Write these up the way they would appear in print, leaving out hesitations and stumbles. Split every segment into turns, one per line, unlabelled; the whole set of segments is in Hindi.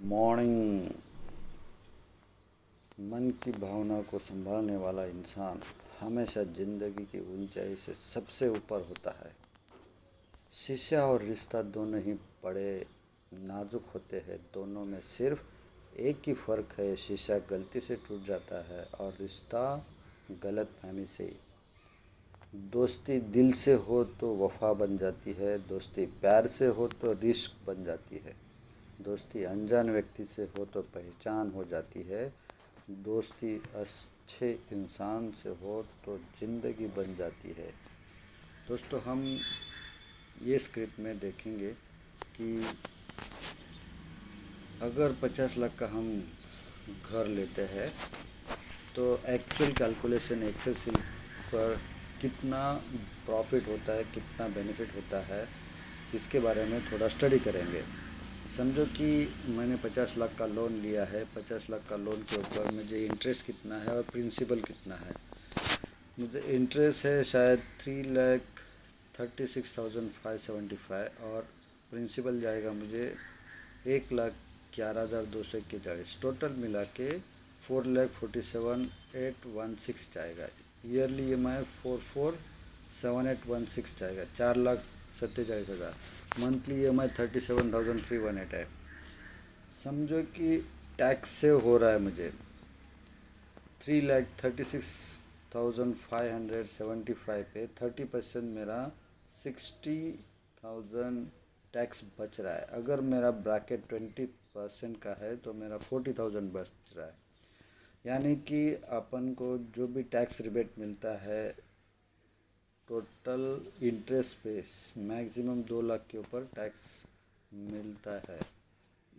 मॉर्निंग। मन की भावना को संभालने वाला इंसान हमेशा जिंदगी की ऊंचाई से सबसे ऊपर होता है। शीशा और रिश्ता दोनों ही बड़े नाजुक होते हैं। दोनों में सिर्फ एक ही फ़र्क है, शीशा गलती से टूट जाता है और रिश्ता गलतफहमी से। दोस्ती दिल से हो तो वफा बन जाती है, दोस्ती प्यार से हो तो रिश्क बन जाती है। दोस्ती अनजान व्यक्ति से हो तो पहचान हो जाती है, दोस्ती अच्छे इंसान से हो तो ज़िंदगी बन जाती है। दोस्तों, हम ये स्क्रिप्ट में देखेंगे कि अगर 50 लाख का हम घर लेते हैं तो एक्चुअल कैलकुलेशन एक्सेल शीट पर कितना प्रॉफिट होता है, कितना बेनिफिट होता है, इसके बारे में थोड़ा स्टडी करेंगे। समझो कि मैंने 50 लाख का लोन लिया है। 50 लाख का लोन के ऊपर मुझे इंटरेस्ट कितना है और प्रिंसिपल कितना है। मुझे इंटरेस्ट है शायद 3,36,575 और प्रिंसिपल जाएगा मुझे 1,11,241। टोटल मिला के 4,47,816 जाएगा। ईयरली EMI 4,47,816 जाएगा, 4,47,000। मंथली EMI 37,318 है। समझो कि टैक्स से हो रहा है मुझे 3,36,575 पे 30% मेरा 60,000 टैक्स बच रहा है। अगर मेरा ब्रैकेट 20% का है तो मेरा 40,000 बच रहा है। यानी कि अपन को जो भी टैक्स रिबेट मिलता है टोटल इंटरेस्ट पे मैक्सिमम 2 लाख के ऊपर टैक्स मिलता है।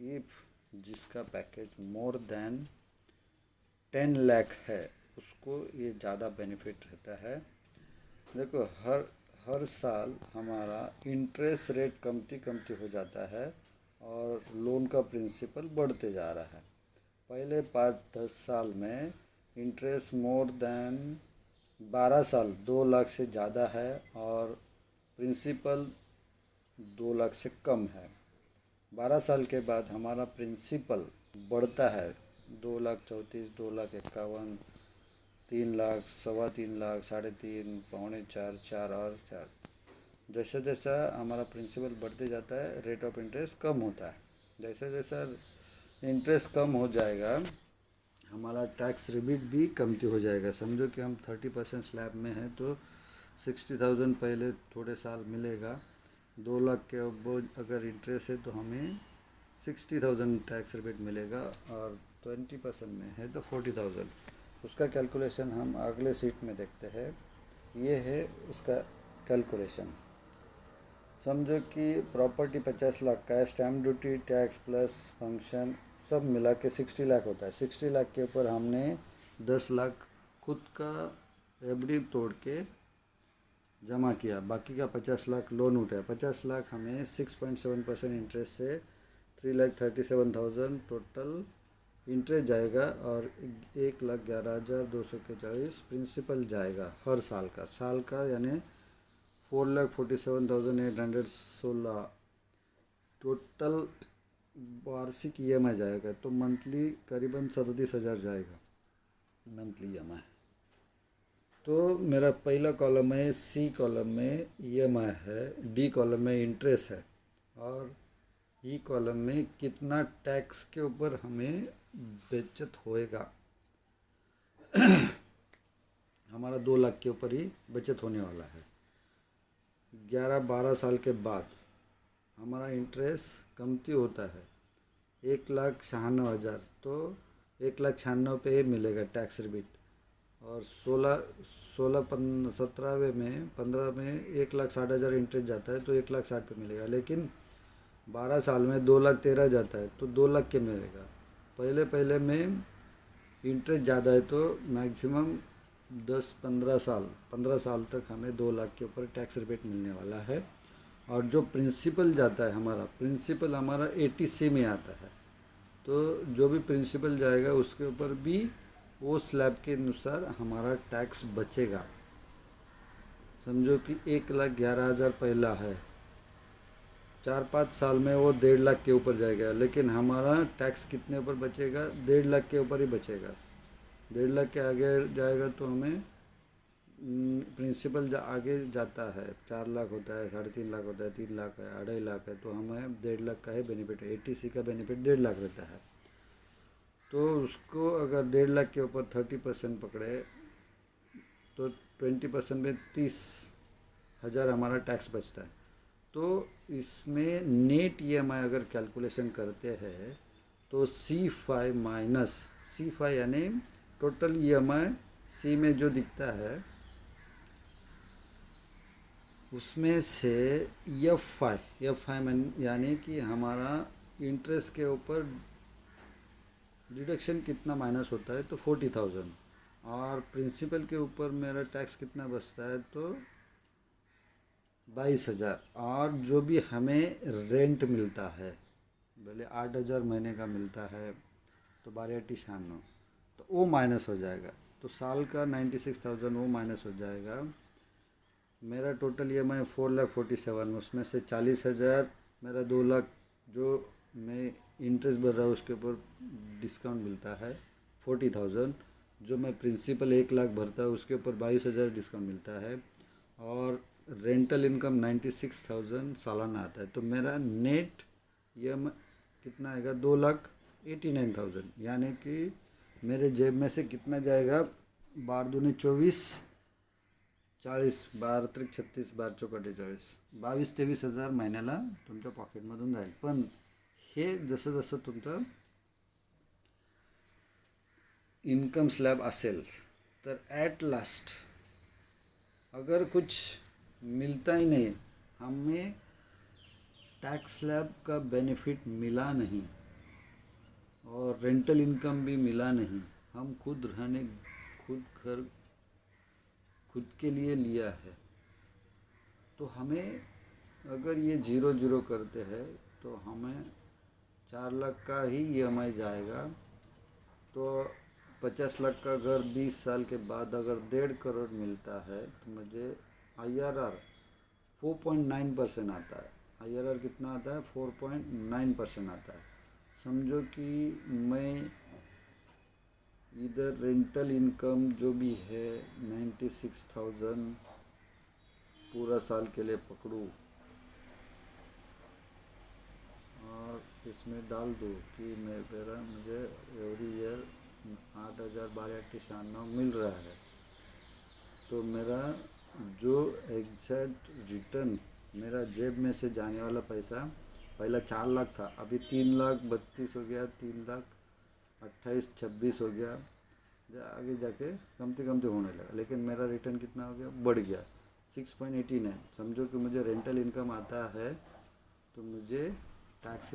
इफ़ जिसका पैकेज मोर देन 10 लाख है उसको ये ज़्यादा बेनिफिट रहता है। देखो, हर साल हमारा इंटरेस्ट रेट कमती कमती हो जाता है और लोन का प्रिंसिपल बढ़ते जा रहा है। पहले 5-10 साल में इंटरेस्ट मोर देन 12 साल 2 लाख से ज़्यादा है और प्रिंसिपल 2 लाख से कम है। 12 साल के बाद हमारा प्रिंसिपल बढ़ता है 2,34,00,000, 2,51,00,000, 3 लाख, 3.25 लाख, 3.5, 3.4, 4 और 4। जैसे जैसा हमारा प्रिंसिपल बढ़ते जाता है रेट ऑफ इंटरेस्ट कम होता है। जैसे जैसा इंटरेस्ट कम हो जाएगा हमारा टैक्स रिबीट भी कमती हो जाएगा। समझो कि हम 30% स्लैब में हैं तो 60,000 पहले थोड़े साल मिलेगा। 2 लाख के अब अगर इंटरेस्ट है तो हमें 60,000 टैक्स रिबेट मिलेगा और 20% में है तो 40,000। उसका कैलकुलेशन हम अगले सीट में देखते हैं। ये है उसका कैलकुलेशन। समझो कि प्रॉपर्टी 50 लाख का है, stamp duty tax plus function सब मिला के 60 लाख होता है। 60 लाख के ऊपर हमने 10 लाख खुद का FD तोड़ के जमा किया, बाकी का 50 लाख लोन उठाया। 50 लाख हमें 6.7% इंटरेस्ट से 3,37,000 टोटल इंटरेस्ट जाएगा और 1,11,241 प्रिंसिपल जाएगा हर साल का यानी 4,47,816 टोटल वार्षिक EMI जाएगा। तो मंथली करीबन 37,000 जाएगा मंथली EMI। तो मेरा पहला कॉलम है, C कॉलम में EMI है, D कॉलम में इंटरेस्ट है और E कॉलम में कितना टैक्स के ऊपर हमें बचत होएगा। हमारा 2 लाख के ऊपर ही बचत होने वाला है। 11-12 साल के बाद हमारा इंटरेस्ट कमती होता है 1,96,000, तो 1,96,000 पे ही मिलेगा टैक्स रिबीट और 17वें में 15 में 1,60,000 इंटरेस्ट जाता है तो 1,60,000 पे मिलेगा। लेकिन 12 साल में 2,13,000 जाता है तो 2 लाख के मिलेगा। पहले में इंटरेस्ट ज़्यादा है तो मैक्सिमम 15 साल तक हमें 2 लाख के ऊपर टैक्स रिबेट मिलने वाला है। और जो प्रिंसिपल जाता है हमारा 80C में आता है, तो जो भी प्रिंसिपल जाएगा उसके ऊपर भी वो स्लैब के अनुसार हमारा टैक्स बचेगा। समझो कि 1,11,000 पहला है 4-5 साल में वो 1.5 लाख के ऊपर जाएगा, लेकिन हमारा टैक्स कितने ऊपर बचेगा? 1.5 लाख के ऊपर ही बचेगा। 1.5 लाख के आगे जाएगा तो हमें प्रिंसिपल आगे जाता है, 4 लाख होता है, 3.5 लाख होता है, 3 लाख है, 2.5 लाख है, तो हमें 1.5 लाख का ही बेनिफिट है। ATC का बेनिफिट 1.5 लाख रहता है। तो उसको अगर 1.5 लाख के ऊपर 30% पकड़े तो 20% में 30,000 हमारा टैक्स बचता है। तो इसमें नेट EMI अगर कैलकुलेशन करते हैं तो C5 माइनस C5 यानी टोटल EMI सी में जो दिखता है उसमें से F5 यानी कि हमारा इंटरेस्ट के ऊपर डिडक्शन कितना माइनस होता है तो 40,000, और प्रिंसिपल के ऊपर मेरा टैक्स कितना बचता है तो 22,000। और जो भी हमें रेंट मिलता है, भले 8,000 महीने का मिलता है तो 12,96 तो वो माइनस हो जाएगा। तो साल का 96,000 वो माइनस हो जाएगा। मेरा टोटल EMI 4,47,000, उसमें से 40,000 मेरा 2 लाख जो मैं इंटरेस्ट भर रहा हूँ उसके ऊपर डिस्काउंट मिलता है 40,000। जो मैं प्रिंसिपल 1 लाख भरता हूँ उसके ऊपर 22,000 डिस्काउंट मिलता है, और रेंटल इनकम 96,000 सालाना आता है। तो मेरा नेट EMI कितना आएगा? 2,89,000। यानी कि मेरे जेब में से कितना जाएगा? 12×2 = 24, 40, 12×3 = 36, 12×4 = 48, 22-23 हजार महिन्याला तुमच्या पॉकेटमधून जाईल. पण हे जसं जसं तुमचं इनकम स्लॅब असेल तर ॲट लास्ट अगर कुछ मिलता ही नहीं, हमें टैक्स स्लैब का बेनिफिट मिला नहीं और रेंटल इनकम भी मिला नहीं, हम खुद रहने, खुद घर खुद के लिए लिया है, तो हमें अगर ये 0-0 करते हैं तो हमें 4 लाख का ही EMI जाएगा। तो 50 लाख का घर 20 साल के बाद अगर 1.5 करोड़ मिलता है तो मुझे IRR 4.9% आता है। IRR कितना आता है? 4.9% आता है। समझो कि मैं इधर रेंटल इनकम जो भी है 96,000 पूरा साल के लिए पकड़ूँ और इसमें डाल दूँ कि मेरा मुझे एवरी ईयर 8,000 12,96 मिल रहा है, तो मेरा जो एग्जैक्ट रिटर्न मेरा जेब में से जाने वाला पैसा पहला 4 लाख था, अभी 3,32,000 हो गया, 3,28,26 हो गया, आगे जाके कमती कमती होने लगा, लेकिन मेरा रिटर्न कितना हो गया? बढ़ गया 6.89। समझो कि मुझे रेंटल इनकम आता है तो मुझे टैक्स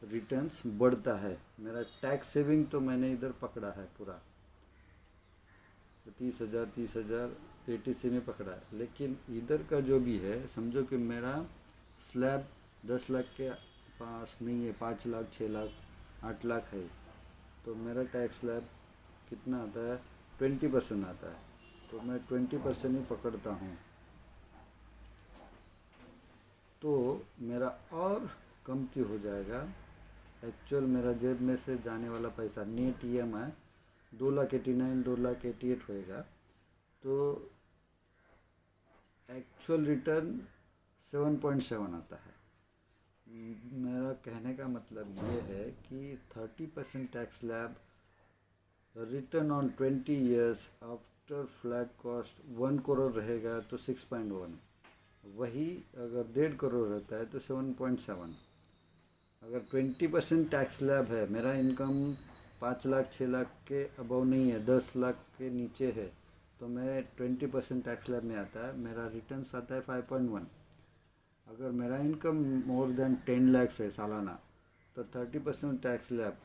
रिटर्न्स बढ़ता है। मेरा टैक्स सेविंग तो मैंने इधर पकड़ा है पूरा, तो 30,000 ATC में पकड़ा है, लेकिन इधर का जो भी है समझो कि मेरा स्लैब 10 लाख के पास नहीं है, 5 लाख 6 लाख 8 लाख है, तो मेरा टैक्स स्लैब कितना आता है? 20% आता है, तो मैं 20% ही पकड़ता हूँ, तो मेरा और कमती हो जाएगा। एक्चुअल मेरा जेब में से जाने वाला पैसा नेट EMI 2,89,000 2,88,000 होएगा, तो एक्चुअल रिटर्न 7.7 आता है। मेरा कहने का मतलब ये है कि 30% tax slab return on 20 years after flat cost 1 crore रहेगा तो 6.1, वही अगर 1.5 करोड़ रहता है तो 7.7। अगर 20% टैक्स स्लैब है, मेरा इनकम 5 लाख 6 लाख के अबव नहीं है, 10 लाख के नीचे है, तो मैं 20% टैक्स स्लैब में आता है, मेरा रिटर्न्स आता है 5.1। अगर मेरा इनकम मोर देन 10 लाख है सालाना तो 30% टैक्स स्लैब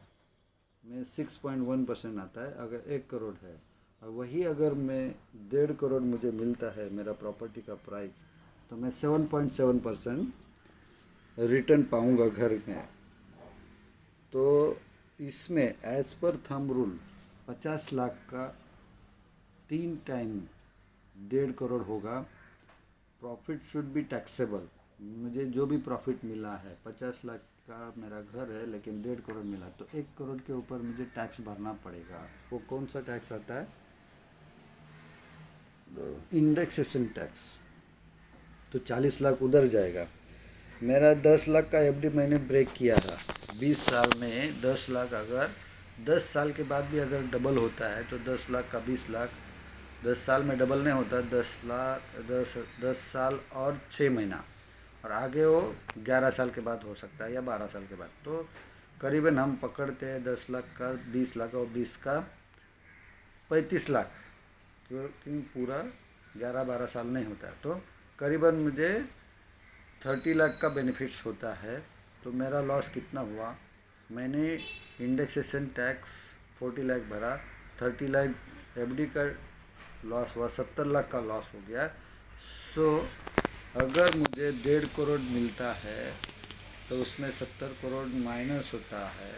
में 6.1% आता है अगर 1 करोड़ है, और वही अगर मैं 1.5 करोड़ मुझे मिलता है मेरा प्रॉपर्टी का प्राइस, तो मैं 7.7% रिटर्न पाऊँगा घर में। तो इसमें as per thumb rule 50 lakh का 3 टाइम 1.5 करोड़ होगा। प्रॉफिट शुड बी टैक्सेबल, मुझे जो भी प्रॉफिट मिला है, 50 लाख का मेरा घर है लेकिन 1.5 करोड़ मिला, तो 1 करोड़ के ऊपर मुझे टैक्स भरना पड़ेगा। वो कौन सा टैक्स आता है? Indexation tax. तो 40 लाख उधर जाएगा। मेरा 10 लाख का एफडी मैंने ब्रेक किया था। 20 साल में 10 लाख, अगर 10 साल के बाद भी अगर डबल होता है तो 10 लाख का 20 लाख, 10 साल में डबल नहीं होता, 10 लाख, 10 साल और 6 महीना, और आगे वो 11 साल के बाद हो सकता है या 12 साल के बाद। तो करीबन हम पकड़ते हैं 10 लाख का 20 लाख और 20 का 35 लाख, क्योंकि पूरा 11-12 साल नहीं होता है। तो करीबन मुझे 30 लाख का बेनिफिट्स होता है। तो मेरा लॉस कितना हुआ? मैंने इंडेक्सेशन टैक्स 40 लाख भरा, 30 लाख एफडी का लॉस हुआ, 70 लाख का लॉस हो गया। सो अगर मुझे 1.5 करोड़ मिलता है तो उसमें 70 करोड़ माइनस होता है।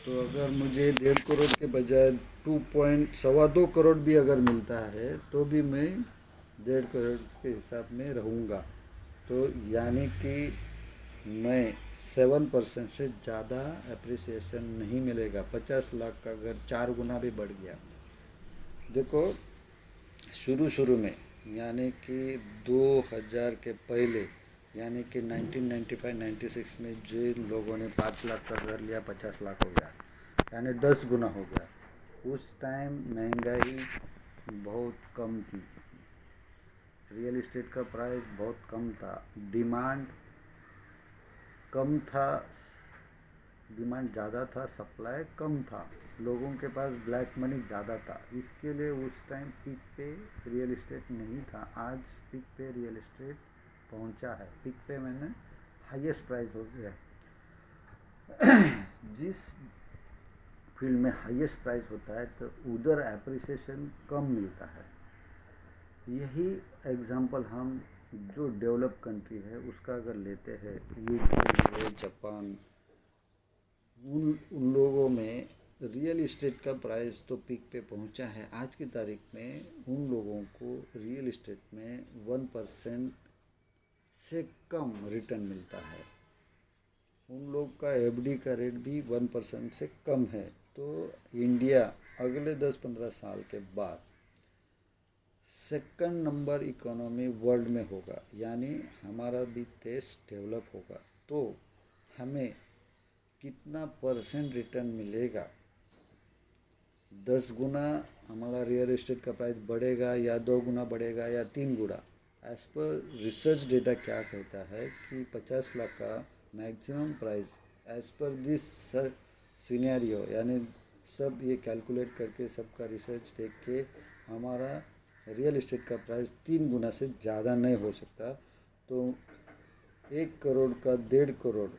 तो अगर मुझे 1.5 करोड़ के बजाय 2.2 करोड़ भी अगर मिलता है तो भी मैं 1.5 करोड़ के हिसाब में रहूँगा। तो यानी कि मैं 7% से ज़्यादा अप्रिसिएशन नहीं मिलेगा। 50 लाख का अगर 4 गुना भी बढ़ गया। देखो, शुरू शुरू में यानी कि 2000 के पहले, यानी कि 1995-96 में जिन लोगों ने 5 लाख का घर लिया, 50 लाख हो गया, यानी 10 गुना हो गया। उस टाइम महंगाई बहुत कम थी, रियल इस्टेट का प्राइस बहुत कम था, डिमांड कम था, डिमांड ज़्यादा था, सप्लाई कम था, लोगों के पास ब्लैक मनी ज़्यादा था। इसके लिए उस टाइम पीक पे रियल इस्टेट नहीं था। आज पीक पे रियल इस्टेट पहुंचा है। पीक पे मैंने हाईएस्ट प्राइस हो गया। जिस फील्ड में हाईएस्ट प्राइस होता है तो उधर एप्रिसिएशन कम मिलता है। यही एग्जांपल हम जो डेवलप कंट्री है उसका अगर लेते हैं, यूके, जापान, उन लोगों में रियल इस्टेट का प्राइस तो पीक पे पहुंचा है। आज की तारीख में उन लोगों को रियल इस्टेट में 1% से कम रिटर्न मिलता है। उन लोग का एफडी का रेट भी 1% से कम है। तो इंडिया अगले 10-15 साल के बाद सेकंड नंबर इकोनॉमी वर्ल्ड में होगा, यानी हमारा भी देश डेवलप होगा। तो हमें कितना परसेंट रिटर्न मिलेगा? 10 गुना हमारा रियल एस्टेट का प्राइस बढ़ेगा या 2 गुना बढ़ेगा या 3 गुना? एज पर रिसर्च डेटा क्या कहता है कि 50 लाख का maximum price as per this scenario, यानी सब ये कैलकुलेट करके सबका रिसर्च देख के हमारा रियल इस्टेट का प्राइस 3 गुना से ज़्यादा नहीं हो सकता। तो 1 करोड़ का 1.5 करोड़,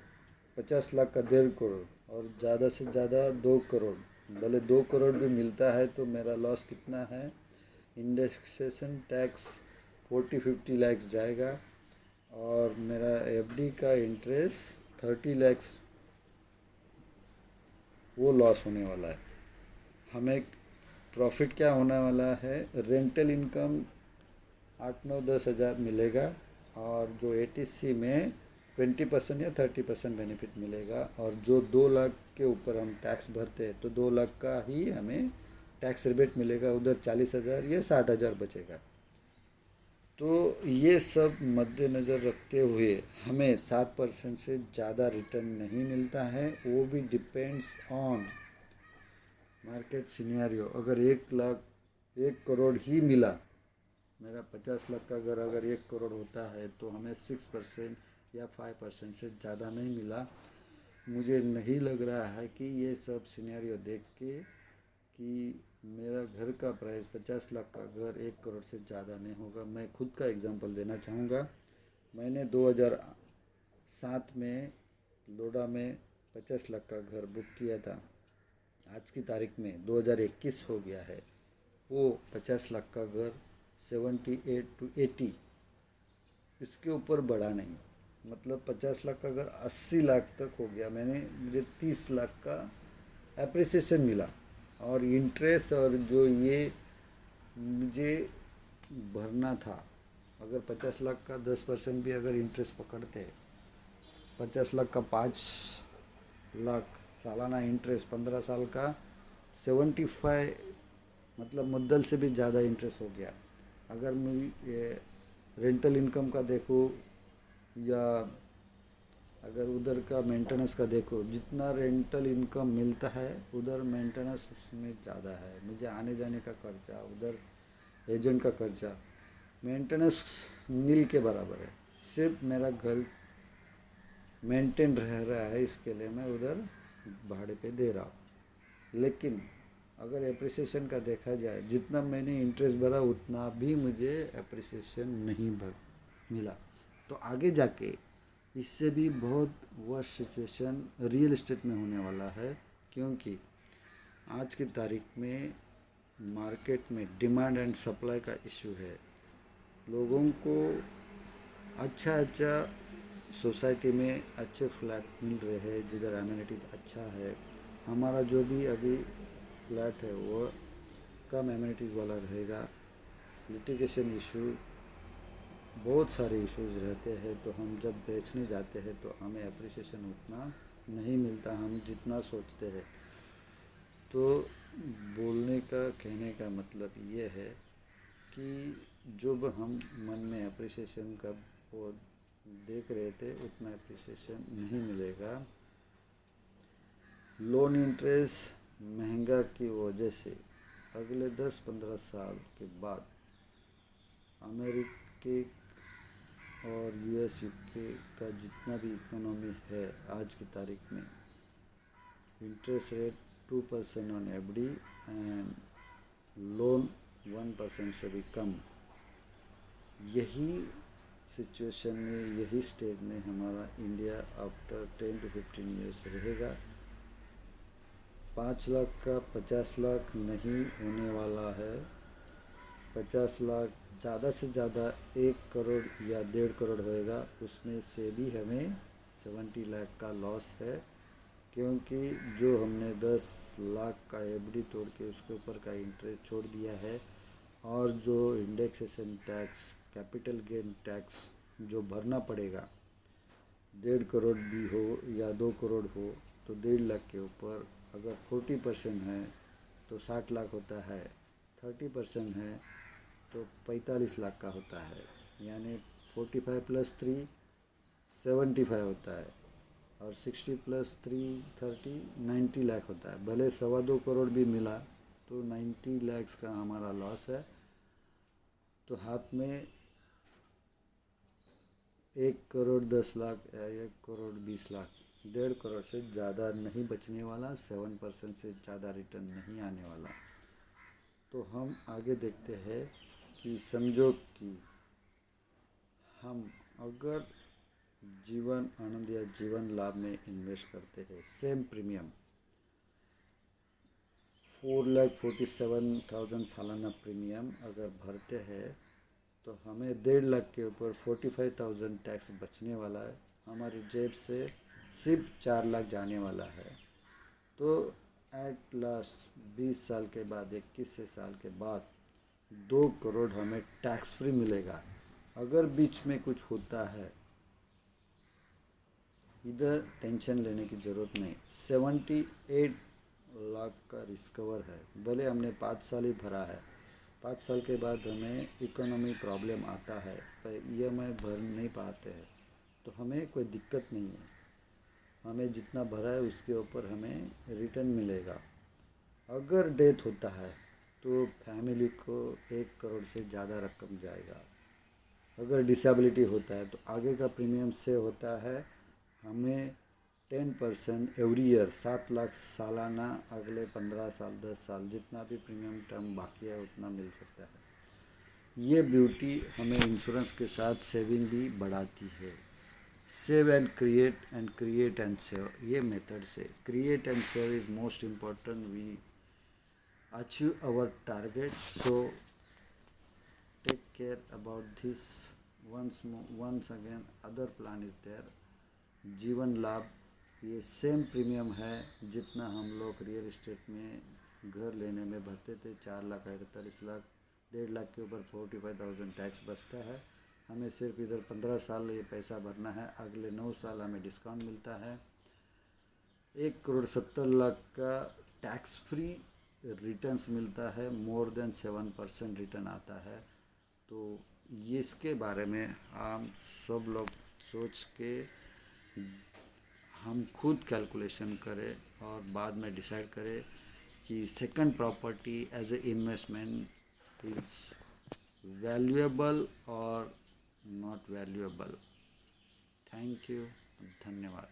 50 लाख का 1.5 करोड़ और ज़्यादा से ज़्यादा 2 करोड़, भले 2 करोड़ भी मिलता है तो मेरा लॉस कितना है? इंडेक्सेशन टैक्स 40-50 लाख जाएगा और मेरा एफडी का इंटरेस्ट 30 लाख वो लॉस होने वाला है। हमें प्रॉफिट क्या होने वाला है? रेंटल इनकम 8-9-10 हज़ार मिलेगा और जो एटीसी में 20% या 30% बेनिफिट मिलेगा। और जो 2 लाख के ऊपर हम टैक्स भरते हैं तो 2 लाख का ही हमें टैक्स रिबेट मिलेगा, उधर 40 हज़ार या 60 हज़ार बचेगा। तो ये सब मद्देनज़र रखते हुए हमें 7% से ज़्यादा रिटर्न नहीं मिलता है। वो भी डिपेंड्स ऑन मार्केट सिनेरियो। अगर 1 करोड़ ही मिला, मेरा 50 लाख का अगर 1 करोड़ होता है तो हमें 6% या 5% से ज़्यादा नहीं मिला। मुझे नहीं लग रहा है कि ये सब सिनेरियो देख के कि मेरा घर का प्राइस 50 लाख का घर 1 करोड़ से ज़्यादा नहीं होगा। मैं खुद का एग्जांपल देना चाहूँगा। मैंने 2007 में लोडा में 50 लाख का घर बुक किया था। आज की तारीख में 2021 हो गया है, वो 50 लाख का घर 78-80, इसके ऊपर बढ़ा नहीं। मतलब 50 लाख का घर 80 लाख तक हो गया। मुझे 30 लाख का एप्रिसिएशन मिला और इंटरेस्ट और जो ये मुझे भरना था अगर 50 लाख का 10% भी अगर इंटरेस्ट पकड़ते, 50 लाख का 5 लाख सालाना इंटरेस्ट, 15 साल का 75, मतलब मुद्दल से भी ज़्यादा इंटरेस्ट हो गया। अगर मैं ये रेंटल इनकम का देखूँ या अगर उधर का मेंटेनेंस का देखो, जितना रेंटल इनकम मिलता है उधर मेंटेनेंस उसमें ज़्यादा है। मुझे आने जाने का खर्चा, उधर एजेंट का खर्चा, मेंटेनेंस नील के बराबर है। सिर्फ मेरा घर मेंटेन रह रहा है, इसके लिए मैं उधर भाड़े पे दे रहा हूँ। लेकिन अगर एप्रिसिएशन का देखा जाए, जितना मैंने इंटरेस्ट भरा उतना भी मुझे एप्रिसिएशन नहीं भर मिला। तो आगे जाके इससे भी बहुत वर्स्ट सिचुएशन रियल इस्टेट में होने वाला है, क्योंकि आज की तारीख में मार्केट में डिमांड एंड सप्लाई का इशू है। लोगों को अच्छा अच्छा सोसाइटी में अच्छे फ्लैट मिल रहे हैं जिधर एमिनिटीज अच्छा है। हमारा जो भी अभी फ्लैट है वो कम एमिनिटीज़ वाला रहेगा। लिटिगेशन इशू, बहुत सारे इश्यूज रहते हैं, तो हम जब बेचने जाते हैं तो हमें अप्रिसिएशन उतना नहीं मिलता हम जितना सोचते हैं। तो बोलने का, कहने का मतलब ये है कि जो हम मन में अप्रिसिएशन का वो देख रहे थे उतना अप्रिसिएशन नहीं मिलेगा। लोन इंटरेस्ट महंगा की वजह से अगले 10-15 साल के बाद अमेरिकी और यूएस यूके का जितना भी इकोनॉमी है आज की तारीख में, interest rate 2% on FD and loan 1% से भी कम। यही सिचुएशन में, यही स्टेज में हमारा इंडिया आफ्टर 10 to 15 ईयर्स रहेगा। 5 लाख का 50 लाख नहीं होने वाला है। 50 लाख ज़्यादा से ज़्यादा 1 करोड़ या 1.5 करोड़ होएगा, उसमें से भी हमें 70 लाख का लॉस है, क्योंकि जो हमने 10 लाख का एफडी तोड़ के उसके ऊपर का इंटरेस्ट छोड़ दिया है, और जो indexation tax, capital gain tax जो भरना पड़ेगा, 1.5 करोड़ भी हो या 2 करोड़ हो तो 1.5 लाख के ऊपर अगर 40% है तो 60 लाख होता है, 30% है तो 45 लाख का होता है, यानी 45 + 3 75 होता है, और 60 + 3 30 90 लाख होता है। भले 2.25 करोड़ भी मिला तो 90 लाख का हमारा लॉस है। तो हाथ में 1 करोड़ 10 लाख या 1 करोड़ 20 लाख, 1.5 करोड़ से ज़्यादा नहीं बचने वाला, 7% से ज़्यादा रिटर्न नहीं आने वाला। तो हम आगे देखते हैं कि समझो कि हम अगर जीवन आनंद या जीवन लाभ में इन्वेस्ट करते हैं, सेम प्रीमियम 4,47,000 सालाना प्रीमियम अगर भरते हैं तो हमें 1.5 लाख के ऊपर 45,000 टैक्स बचने वाला है। हमारी जेब से सिर्फ 4 लाख जाने वाला है। तो एट लास्ट 20 साल के बाद, 21 साल के बाद 2 करोड़ हमें टैक्स फ्री मिलेगा। अगर बीच में कुछ होता है, इधर टेंशन लेने की ज़रूरत नहीं। 78 लाख का रिस्कवर है। भले हमने 5 साल ही भरा है, 5 साल के बाद हमें इकोनॉमी प्रॉब्लम आता है, पर ईएमआई भर नहीं पाते हैं, तो हमें कोई दिक्कत नहीं है। हमें जितना भरा है उसके ऊपर हमें रिटर्न मिलेगा। अगर डेथ होता है तो फैमिली को 1 करोड़ से ज़्यादा रकम जाएगा। अगर डिसेबिलिटी होता है तो आगे का प्रीमियम से होता है हमें 10% एवरी ईयर, 7 लाख सालाना अगले 15 साल 10 साल जितना भी प्रीमियम टर्म बाकी है उतना मिल सकता है। ये ब्यूटी हमें इंश्योरेंस के साथ सेविंग भी बढ़ाती है। Save and create and save, ये मेथड से create and save is most important. We achieve our target, so take care about this. once again other plan is there, जीवन लाभ। ये सेम प्रीमियम है जितना हम लोग रियल इस्टेट में घर लेने में भरते थे, 4 लाख 48 लाख, 1.5 लाख के ऊपर 45,000 टैक्स बचता है। हमें सिर्फ इधर 15 साल ये पैसा भरना है, अगले 9 साल हमें डिस्काउंट मिलता है। 1,70,00,000 का टैक्स फ्री रिटर्न्स मिलता है, मोर देन 7% रिटर्न आता है। तो ये इसके बारे में हम सब लोग सोच के हम खुद कैलकुलेशन करें और बाद में डिसाइड करें कि second property as a investment is valuable और नॉट वैल्यूएबल। थैंक यू, धन्यवाद।